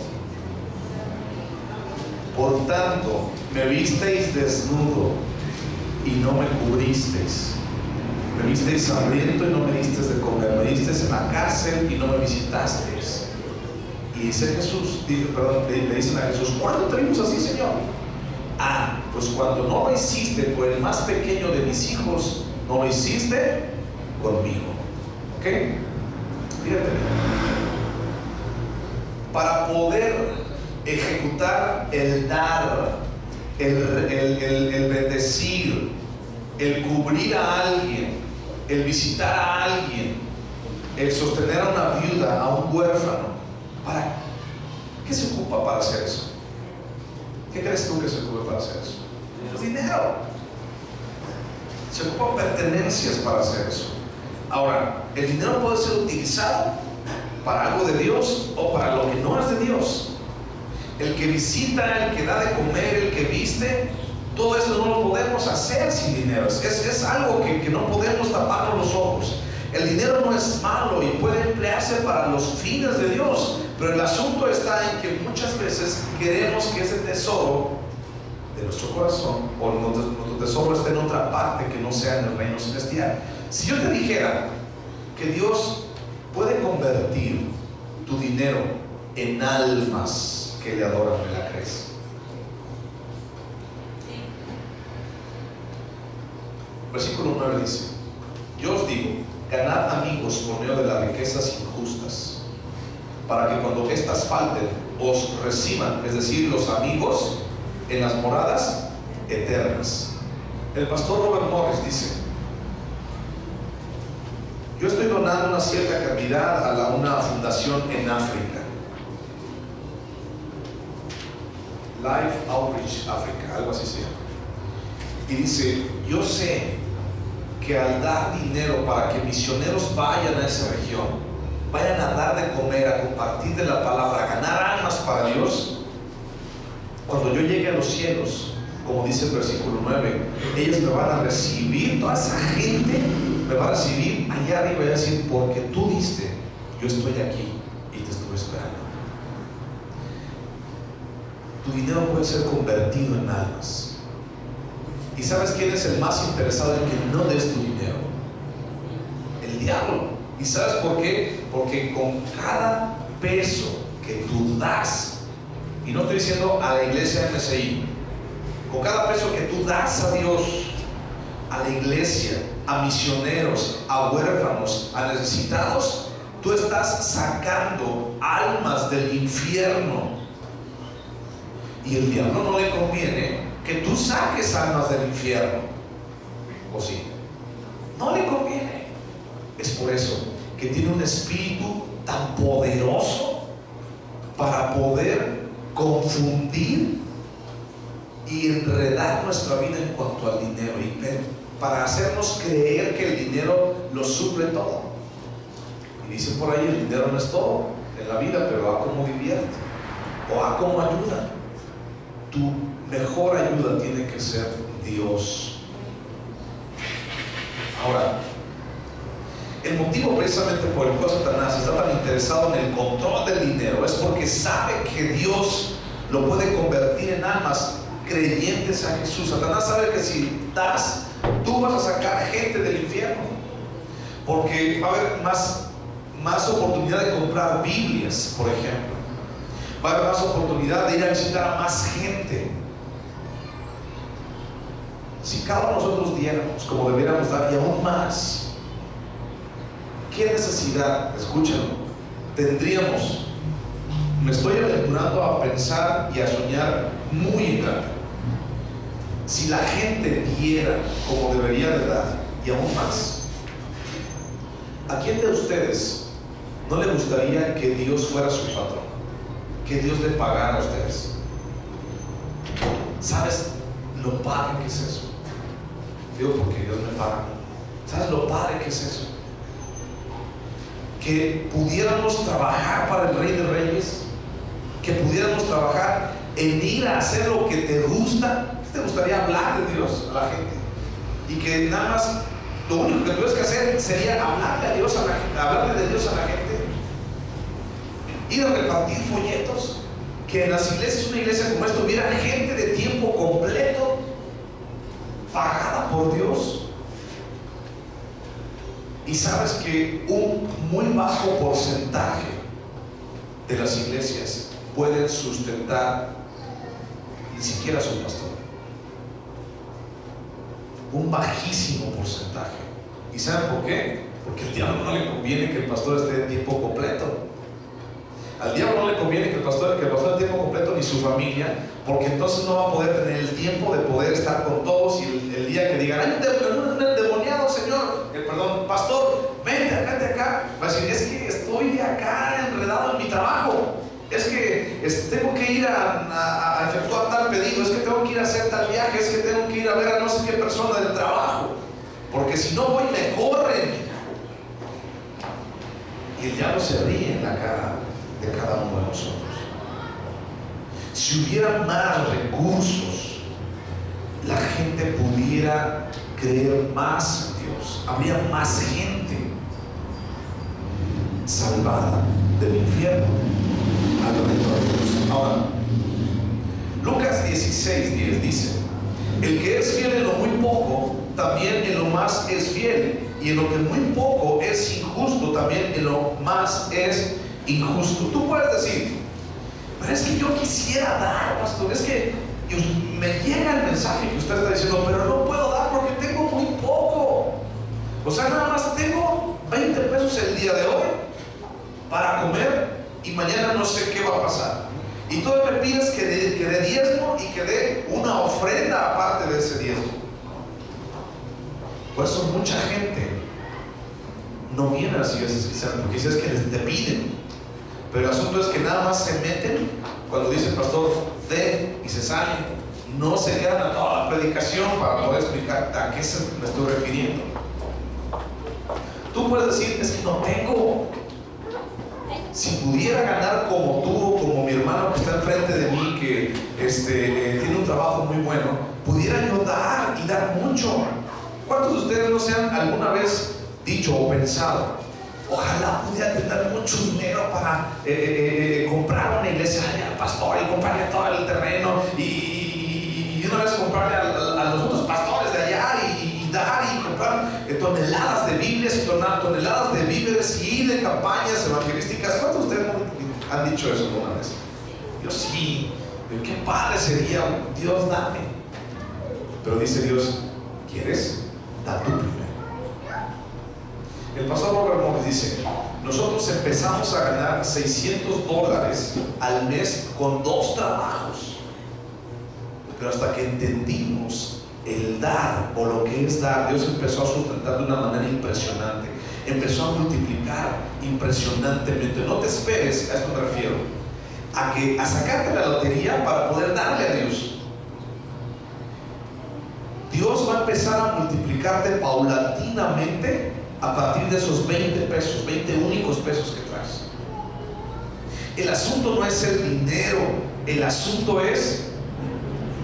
Por tanto, me visteis desnudo y no me cubristeis. Me visteis hambriento y no me disteis de comer. Me disteis en la cárcel y no me visitasteis. Y dice Jesús, le dicen a Jesús: ¿cuándo te vimos así, Señor? Ah, pues cuando no lo hiciste por el más pequeño de mis hijos, no lo hiciste conmigo. ¿Ok? Fíjate bien. Para poder ejecutar el dar, el bendecir, el cubrir a alguien, el visitar a alguien, el sostener a una viuda, a un huérfano, ¿para ocupa para hacer eso? ¿Qué crees tú que se ocupa para hacer eso? Pues dinero. Se ocupan pertenencias para hacer eso. Ahora, el dinero puede ser utilizado para algo de Dios o para lo que no es de Dios. El que visita, el que da de comer, el que viste, todo eso no lo podemos hacer sin dinero. Es algo que no podemos taparnos los ojos. El dinero no es malo y puede emplearse para los fines de Dios, pero el asunto está en que muchas veces queremos que ese tesoro de nuestro corazón o nuestro tesoro esté en otra parte que no sea en el reino celestial. Si yo te dijera que Dios puede convertir tu dinero en almas que le adoran, ¿me la crees? Versículo 9 dice: yo os digo, ganad amigos por medio de las riquezas injustas, para que cuando éstas falten os reciban, es decir, los amigos, en las moradas eternas. El pastor Robert Morris dice: yo estoy donando una cierta cantidad a una fundación en África, Life Outreach Africa, algo así se llama. Y dice: yo sé que al dar dinero para que misioneros vayan a esa región, vayan a dar de comer, a compartir de la palabra, a ganar almas para Dios, cuando yo llegue a los cielos, como dice el versículo 9, ellos me van a recibir, toda esa gente me va a recibir allá arriba y va a decir: porque tú diste, yo estoy aquí y te estuve esperando. Tu dinero puede ser convertido en almas. ¿Y sabes quién es el más interesado en que no des tu dinero? El diablo. ¿Y sabes por qué? Porque con cada peso que tú das, y no estoy diciendo a la iglesia MSI, con cada peso que tú das a Dios, a la iglesia, a misioneros, a huérfanos, a necesitados, tú estás sacando almas del infierno. Y el diablo no le conviene que tú saques almas del infierno, ¿o sí? No le conviene. Es por eso que tiene un espíritu tan poderoso para poder confundir y enredar nuestra vida en cuanto al dinero, y para hacernos creer que el dinero lo suple todo. Y dicen por ahí: el dinero no es todo en la vida, pero a cómo divierte o a cómo ayuda. Tu mejor ayuda tiene que ser Dios. Ahora, el motivo precisamente por el cual Satanás está tan interesado en el control del dinero es porque sabe que Dios lo puede convertir en almas creyentes a Jesús. Satanás sabe que si das, tú vas a sacar gente del infierno, porque va a haber más oportunidad de comprar Biblias, por ejemplo. Va a haber más oportunidad de ir a visitar a más gente. Si cada uno de nosotros diéramos como debiéramos dar, y aún más, ¿qué necesidad, escúchenlo, tendríamos? Me estoy aventurando a pensar y a soñar muy en grande. Si la gente diera como debería de dar, y aún más, ¿a quién de ustedes no le gustaría que Dios fuera su patrón? Que Dios le pagara a ustedes. ¿Sabes lo padre que es eso? Digo, porque Dios me paga a mí. ¿Sabes lo padre que es eso? Que pudiéramos trabajar para el Rey de Reyes, que pudiéramos trabajar en ir a hacer lo que te gusta. ¿Te gustaría hablar de Dios a la gente? Y que nada más lo único que tuvieras que hacer sería hablarle a Dios a la gente, hablarle de Dios a la gente. Ir a repartir folletos, que en las iglesias, una iglesia como esta, hubiera gente de tiempo completo pagada por Dios. Y sabes que un muy bajo porcentaje de las iglesias pueden sustentar ni siquiera a su pastor. Un bajísimo porcentaje. ¿Y saben por qué? Porque al diablo no le conviene que el pastor esté de tiempo completo. Al diablo no le conviene que el pastor esté de tiempo completo, ni su familia, porque entonces no va a poder tener el tiempo de poder estar con todos. Y el día que digan: hay un endemoniado, señor, pastor, vente acá, va a decir: es que estoy acá enredado en mi trabajo, es que tengo que ir a efectuar tal pedido, es que tengo que ir a hacer tal viaje, es que tengo que ir a ver a no sé qué persona del trabajo, porque si no voy me corren. Y el diablo se ríe en la cara de cada uno de nosotros. Si hubiera más recursos, la gente pudiera creer más en Dios. Habría más gente salvada del infierno al reino de Dios. Ahora, Lucas 16:10 dice: el que es fiel en lo muy poco, también en lo más es fiel. Y en lo que muy poco es injusto, también en lo más es injusto. Tú puedes decir: pero es que yo quisiera dar, pastor, es que me llega el mensaje que usted está diciendo, pero no puedo dar porque tengo muy poco. O sea, nada más tengo 20 pesos el día de hoy para comer y mañana no sé qué va a pasar. Y tú me pides que dé diezmo y que dé una ofrenda aparte de ese diezmo. Por eso mucha gente no viene a las iglesias cristianas, porque dices que te piden. Pero el asunto es que nada más se meten cuando dice el pastor de y se salen. No se quedan a toda la predicación para poder explicar a qué me estoy refiriendo. Tú puedes decir: es que no tengo. Si pudiera ganar como tú o como mi hermano que está enfrente de mí, que tiene un trabajo muy bueno, pudiera yo dar y dar mucho. ¿Cuántos de ustedes no se han alguna vez dicho o pensado: ojalá pudiera tener mucho dinero para comprar una iglesia al pastor y comprarle todo el terreno y una vez comprarle a los otros pastores de allá y dar y comprar toneladas de Biblias y toneladas de víveres y de campañas evangelísticas? ¿Cuántos de ustedes han dicho eso alguna vez? Yo sí. Qué padre sería. Dios, dame. Pero dice Dios: ¿quieres? Da tú primero. El pastor Robert Morris dice: nosotros empezamos a ganar $600 al mes con 2 trabajos, pero hasta que entendimos el dar o lo que es dar, Dios empezó a sustentar de una manera impresionante, empezó a multiplicar impresionantemente. No te esperes, a esto me refiero, a sacarte la lotería para poder darle a Dios. Dios va a empezar a multiplicarte paulatinamente a partir de esos 20 pesos, 20 únicos pesos que traes. El asunto no es el dinero, el asunto es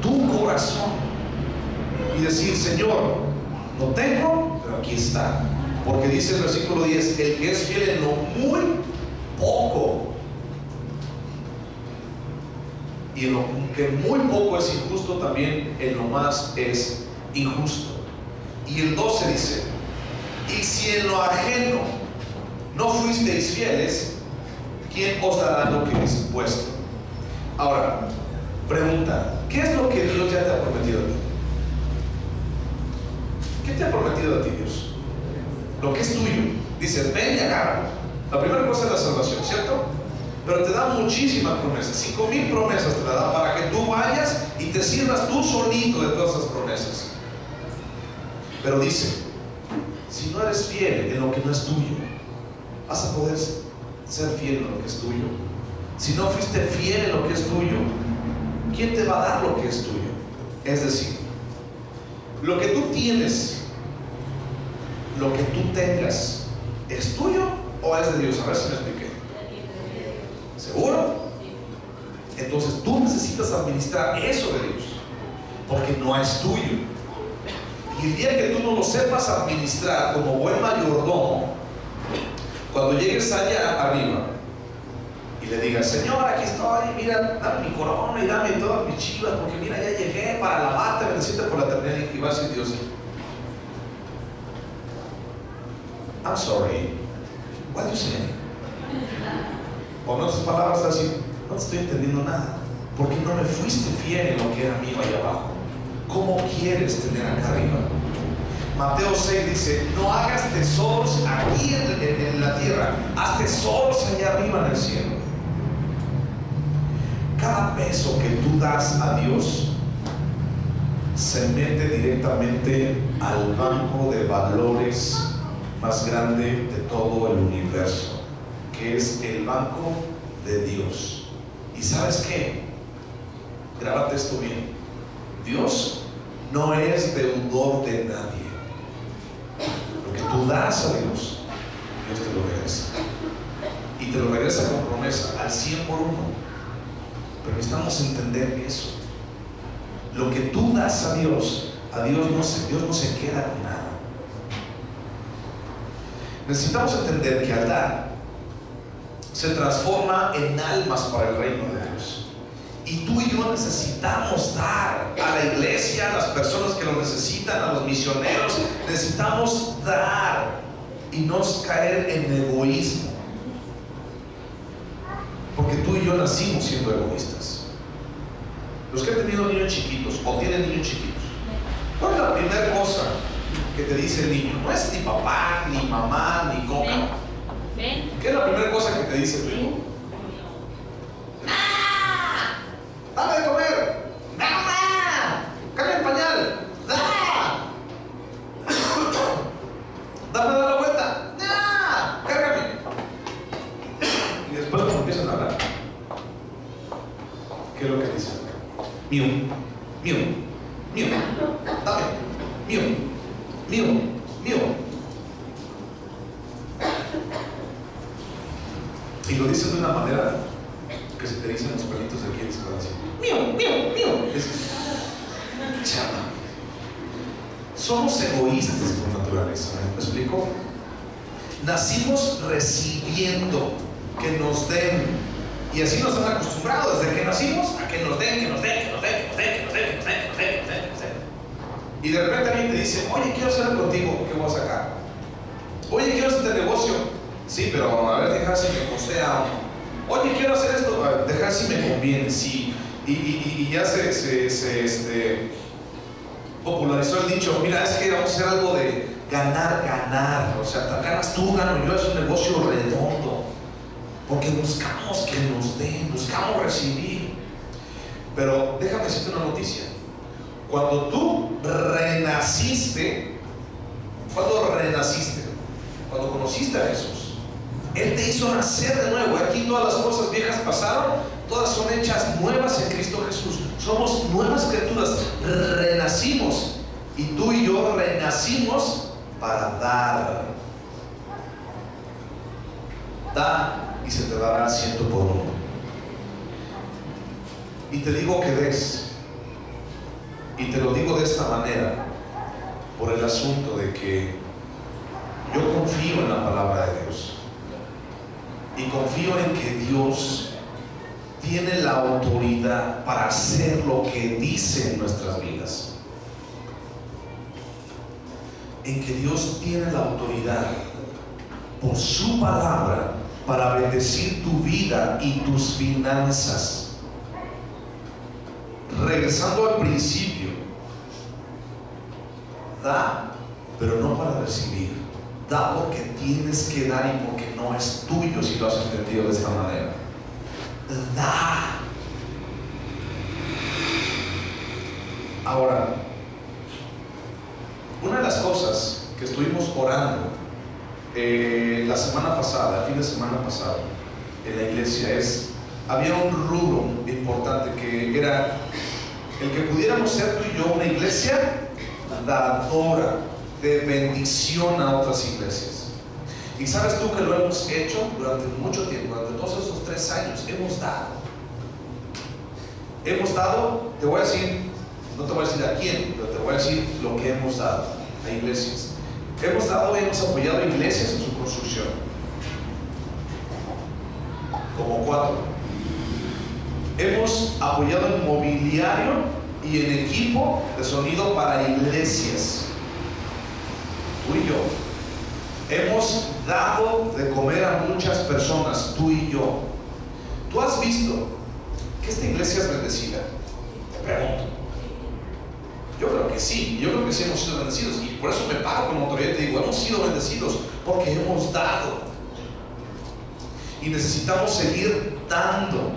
tu corazón. Y decir: Señor, no tengo, pero aquí está. Porque dice el versículo 10: el que es fiel en lo muy poco, y en lo que muy poco es injusto, también en lo más es injusto. Y el 12 dice: y si en lo ajeno no fuisteis fieles, ¿quién os dará lo que es puesto? Ahora, pregunta: ¿qué es lo que Dios ya te ha prometido a ti? ¿Qué te ha prometido a ti Dios? Lo que es tuyo. Dice: ven y agárralo. La primera cosa es la salvación, ¿cierto? Pero te da muchísimas promesas. 5,000 promesas te la da para que tú vayas y te sirvas tú solito de todas esas promesas. Pero dice: si no eres fiel en lo que no es tuyo, ¿vas a poder ser fiel en lo que es tuyo? Si no fuiste fiel en lo que es tuyo, ¿quién te va a dar lo que es tuyo? Es decir, lo que tú tienes, lo que tú tengas, ¿es tuyo o es de Dios? A ver si me expliqué. ¿Seguro? Entonces tú necesitas administrar eso de Dios, porque no es tuyo. Y el día que tú no lo sepas administrar como buen mayordomo, cuando llegues allá arriba y le digas: Señor, aquí estoy, mira, dame mi corona y dame todas mis chivas, porque mira, ya llegué para lavarte, bendecirte por la eternidad, y va a decir Dios: I'm sorry, what do you say? O en otras palabras, así: no te estoy entendiendo nada, porque no me fuiste fiel en lo que era mío allá abajo. ¿Cómo quieres tener acá arriba? Mateo 6 dice: no hagas tesoros aquí en la tierra, haz tesoros allá arriba en el cielo. Cada peso que tú das a Dios se mete directamente al banco de valores más grande de todo el universo, que es el banco de Dios. Y ¿sabes qué? Grábate esto bien. Dios no es deudor de nadie. Lo que tú das a Dios, Dios te lo regresa. Y te lo regresa con promesa, al 100 por 1. Pero necesitamos entender eso. Lo que tú das a Dios no se queda con nada. Necesitamos entender que al dar se transforma en almas para el reino de Dios. Y tú y yo necesitamos dar a la iglesia, a las personas que lo necesitan, a los misioneros. Necesitamos dar y no caer en egoísmo. Porque tú y yo nacimos siendo egoístas. Los que han tenido niños chiquitos o tienen niños chiquitos, ¿cuál es la primera cosa que te dice el niño? No es ni papá, ni mamá, ni coca. ¿Qué es la primera cosa que te dice tu hijo? ¡Ah! ¡Dame de comer! ¡Dame! ¡Cambia el pañal! ¡Da! ¡Dame de la vuelta! ¡Da! ¡Cárgame! Y después cuando empiezan a hablar, ¿qué es lo que dicen? Mío, mío, mío, dame, mío, mío, mío. Y lo dicen de una manera que se te dicen los pelitos de aquí en la así. Mío, mío, mío. Chama. Somos egoístas por naturaleza, ¿me explico? Nacimos recibiendo que nos den. Y así nos han acostumbrado desde que nacimos a que nos den, que nos den, que nos den, que nos den, que nos den, que nos den, que nos den, que nos den, que nos den. Y de repente alguien te dice, oye, quiero hacer contigo, ¿qué voy a sacar? Oye, quiero hacer este negocio. Sí, pero a ver, dejar si me costea. Oye, quiero hacer esto, a ver, dejar si me conviene, sí. Y ya se popularizó el dicho, mira, es que vamos a hacer algo de ganar, ganar. O sea, ganas tú, gano yo, es un negocio redondo. Porque buscamos que nos den, buscamos recibir. Pero déjame decirte una noticia. Cuando tú renaciste, cuando conociste a Jesús, Él te hizo nacer de nuevo. Aquí todas las cosas viejas pasaron, todas son hechas nuevas en Cristo Jesús. Somos nuevas criaturas, renacimos. Y tú y yo renacimos para dar. Da y se te dará 100 por 1. Y te digo que des. Y te lo digo de esta manera, por el asunto de que yo confío en la palabra de Dios. Y confío en que Dios tiene la autoridad para hacer lo que dice en nuestras vidas. En que Dios tiene la autoridad por su palabra para bendecir tu vida y tus finanzas. Regresando al principio, da, pero no para recibir. Da porque tienes que dar y porque no es tuyo, si lo has entendido de esta manera. Da. Ahora, una de las cosas que estuvimos orando la semana pasada, el fin de semana pasado, en la iglesia había un rubro importante que era el que pudiéramos ser tú y yo una iglesia dadora de bendición a otras iglesias. Y sabes tú que lo hemos hecho durante mucho tiempo, durante todos esos 3 años, hemos dado, te voy a decir, no te voy a decir a quién, pero te voy a decir lo que hemos dado a iglesias. Hemos apoyado iglesias en su construcción, como 4. Hemos apoyado en mobiliario y en equipo de sonido para iglesias. Tú y yo. Hemos dado de comer a muchas personas, tú y yo. ¿Tú has visto que esta iglesia es bendecida? Te pregunto. Yo creo que sí, hemos sido bendecidos. Y por eso me paro como autoridad y te digo, hemos sido bendecidos porque hemos dado. Y necesitamos seguir dando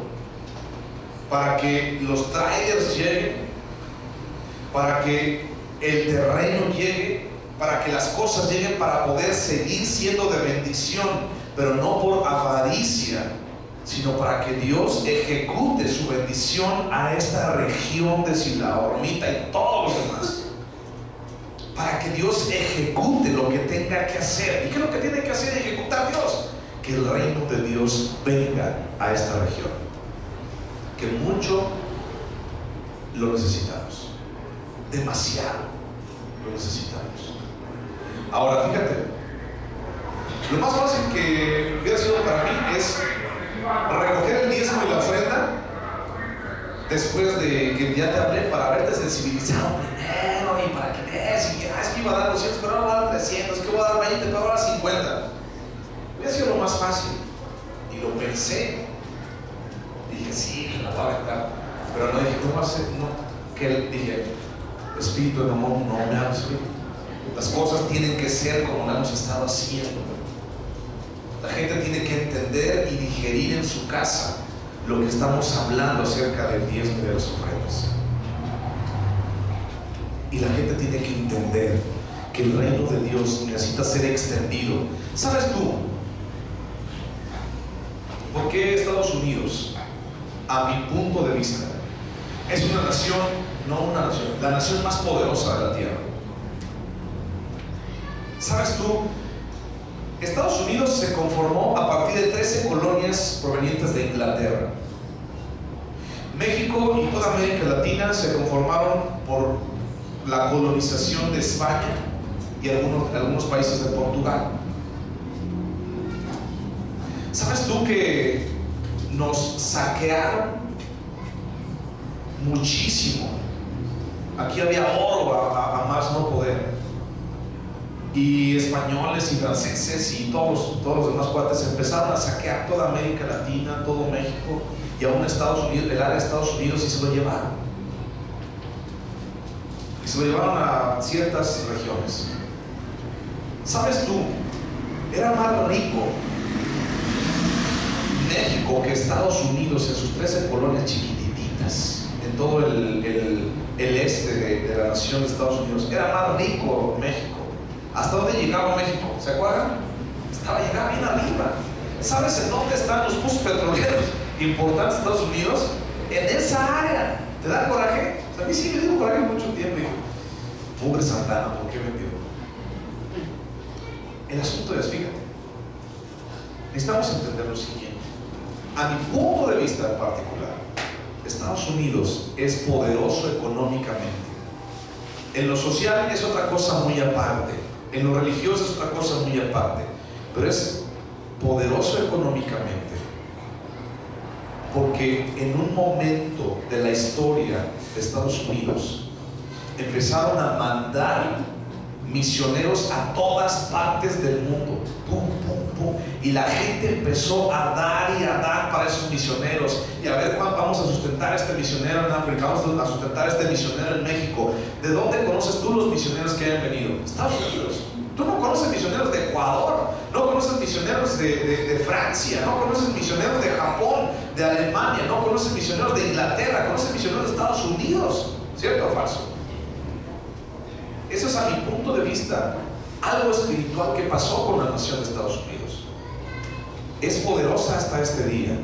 para que los trailers lleguen, para que el terreno llegue, para que las cosas lleguen, para poder seguir siendo de bendición, pero no por avaricia, sino para que Dios ejecute su bendición a esta región de Silao, Romita y todos los demás. Para que Dios ejecute lo que tenga que hacer. ¿Y qué es lo que tiene que hacer? Ejecutar Dios. Que el reino de Dios venga a esta región. Que mucho lo necesitamos. Demasiado lo necesitamos. Ahora fíjate, lo más fácil que hubiera sido para mí es recoger el diezmo y la ofrenda después de que ya te hablé, para haberte sensibilizado primero y para que des, y es que iba a dar 200, pero ahora voy a dar 300, que voy a dar 20, pero ahora 50. Hubiera sido lo más fácil. Y lo pensé. Dije, sí, la voy a aventar. Pero no dije, ¿cómo hacer? No. Que dije, Espíritu de amor, no me hagas ruido. Las cosas tienen que ser como lo hemos estado haciendo. La gente tiene que entender y digerir en su casa lo que estamos hablando acerca del diezmo y de las ofrendas. Y la gente tiene que entender que el reino de Dios necesita ser extendido. ¿Sabes tú por qué Estados Unidos, a mi punto de vista, es una nación, no una nación, la nación más poderosa de la tierra? ¿Sabes tú? Estados Unidos se conformó a partir de 13 colonias provenientes de Inglaterra. México y toda América Latina se conformaron por la colonización de España y algunos países de Portugal. ¿Sabes tú que nos saquearon muchísimo? Aquí había oro a más no poder. Y españoles y franceses y todos los demás cuates empezaron a saquear toda América Latina, todo México y aún Estados Unidos, el área de Estados Unidos, y se lo llevaron. Y se lo llevaron a ciertas regiones. ¿Sabes tú? Era más rico México que Estados Unidos en sus 13 colonias chiquititas, en todo el este de la nación de Estados Unidos. Era más rico México. ¿Hasta dónde llegaba México? ¿Se acuerdan? Llegaba bien arriba. ¿Sabes en dónde están los pozos petroleros importantes de Estados Unidos? En esa área. ¿Te da coraje? A mí sí me dio coraje mucho tiempo. Digo, pobre Santana, ¿por qué metió? El asunto es, fíjate, necesitamos entender lo siguiente. A mi punto de vista en particular, Estados Unidos es poderoso económicamente. En lo social es otra cosa muy aparte. En lo religioso es otra cosa muy aparte. Pero es poderoso económicamente porque en un momento de la historia de Estados Unidos empezaron a mandar misioneros a todas partes del mundo. Pum, pum, pum. Y la gente empezó a dar y a dar para esos misioneros. Y a ver cuándo vamos a sustentar a este misionero en África, vamos a sustentar a este misionero en México. ¿De dónde conoces tú los misioneros que hayan venido? Estados Unidos. Tú no conoces misioneros de Ecuador, no conoces misioneros de Francia, no conoces misioneros de Japón, de Alemania, no conoces misioneros de Inglaterra, conoces misioneros de Estados Unidos. ¿Cierto o falso? Eso es, a mi punto de vista, algo espiritual que pasó con la nación de Estados Unidos. Es poderosa hasta este día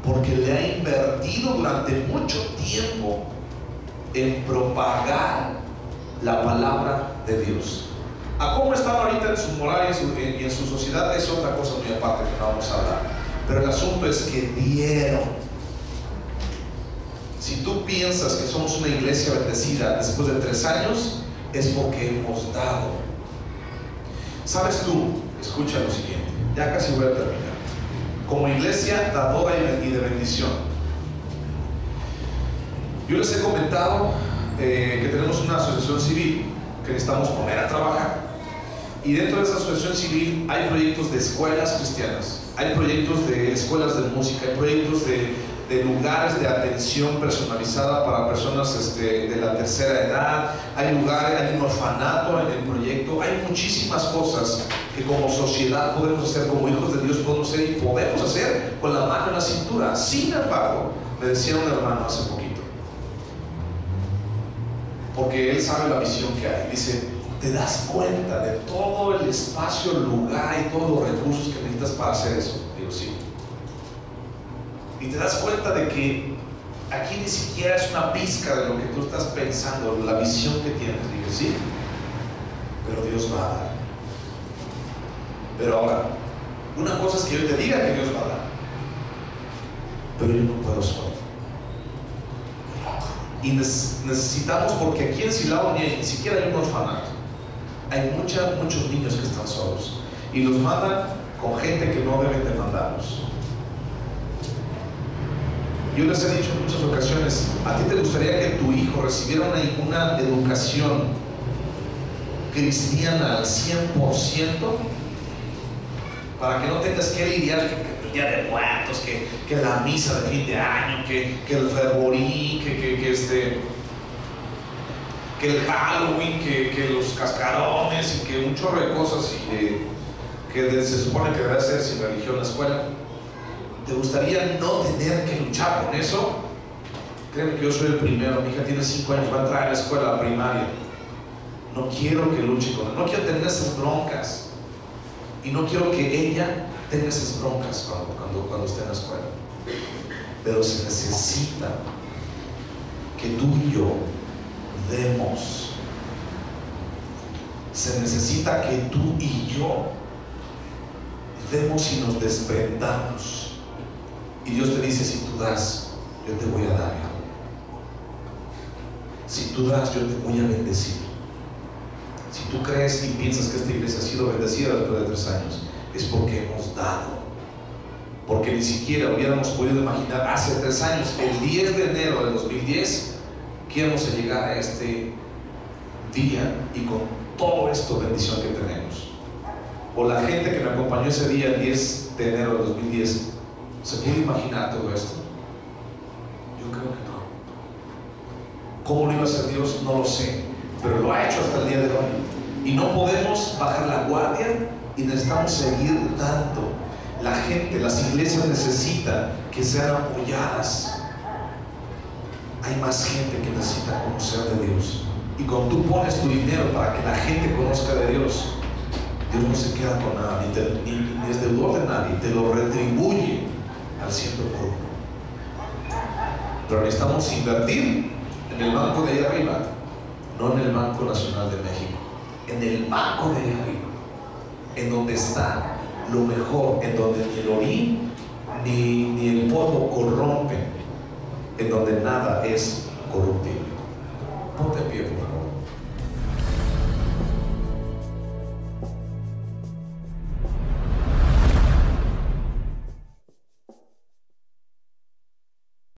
porque le ha invertido durante mucho tiempo en propagar la palabra de Dios. A cómo están ahorita en su moral y en su sociedad es otra cosa muy aparte que no vamos a hablar. Pero el asunto es que dieron. Si tú piensas que somos una iglesia bendecida después de 3 años, es porque hemos dado. ¿Sabes tú? Escucha lo siguiente, ya casi voy a terminar. Como iglesia dadora y de bendición, yo les he comentado que tenemos una asociación civil que necesitamos poner a trabajar, y dentro de esa asociación civil hay proyectos de escuelas cristianas, hay proyectos de escuelas de música, hay proyectos de lugares de atención personalizada para personas de la tercera edad, hay lugares, hay un orfanato en el proyecto, hay muchísimas cosas que como sociedad podemos hacer, como hijos de Dios podemos hacer y podemos hacer con la mano en la cintura. Sin embargo, me decía un hermano hace poquito, porque él sabe la visión que hay, dice: ¿te das cuenta de todo el espacio, el lugar y todos los recursos que necesitas para hacer eso? Digo, sí. y te das cuenta de que aquí ni siquiera es una pizca de lo que tú estás pensando, la visión que tienes. Dices, sí, pero Dios va a dar. Pero ahora, una cosa es que yo te diga que Dios va a dar, pero yo no puedo solo. Y necesitamos, porque aquí en Silao ni siquiera hay un orfanato. Hay muchos niños que están solos y los mandan con gente que no deben de mandarlos. Yo les he dicho en muchas ocasiones, ¿a ti te gustaría que tu hijo recibiera una educación cristiana al 100%? Para que no tengas que lidiar que el Día de Muertos, que la misa de fin de año, que el fervorí, que el Halloween, que los cascarones y que un chorro de cosas que se supone que debe ser sin religión la escuela. ¿Te gustaría no tener que luchar con eso? Créeme que yo soy el primero. Mi hija tiene 5 años, va a entrar a la escuela primaria. No quiero que luche con él, no quiero tener esas broncas. Y no quiero que ella tenga esas broncas cuando esté en la escuela. Pero se necesita que tú y yo demos. Se necesita que tú y yo demos y nos desprendamos. Y Dios te dice, si tú das, yo te voy a dar algo. Si tú das, yo te voy a bendecir. Si tú crees y piensas que esta iglesia ha sido bendecida después de 3 años, es porque hemos dado. Porque ni siquiera hubiéramos podido imaginar hace 3 años, el 10 de enero de 2010, que íbamos a llegar a este día y con todo esto bendición que tenemos. O la gente que me acompañó ese día, el 10 de enero de 2010, ¿se puede imaginar todo esto? Yo creo que no. ¿Cómo lo iba a hacer Dios? No lo sé, pero lo ha hecho hasta el día de hoy. Y no podemos bajar la guardia y necesitamos seguir dando. La gente, las iglesias necesitan que sean apoyadas. Hay más gente que necesita conocer de Dios. Y cuando tú pones tu dinero para que la gente conozca de Dios, Dios no se queda con nada, ni es deudor de nadie, te lo retribuye al 100%. Pero necesitamos invertir en el banco de ahí arriba, no en el Banco Nacional de México, en el banco de ahí arriba, en donde está lo mejor, en donde ni el orín ni el polvo corrompen, en donde nada es corruptible. Ponte en pie, por favor.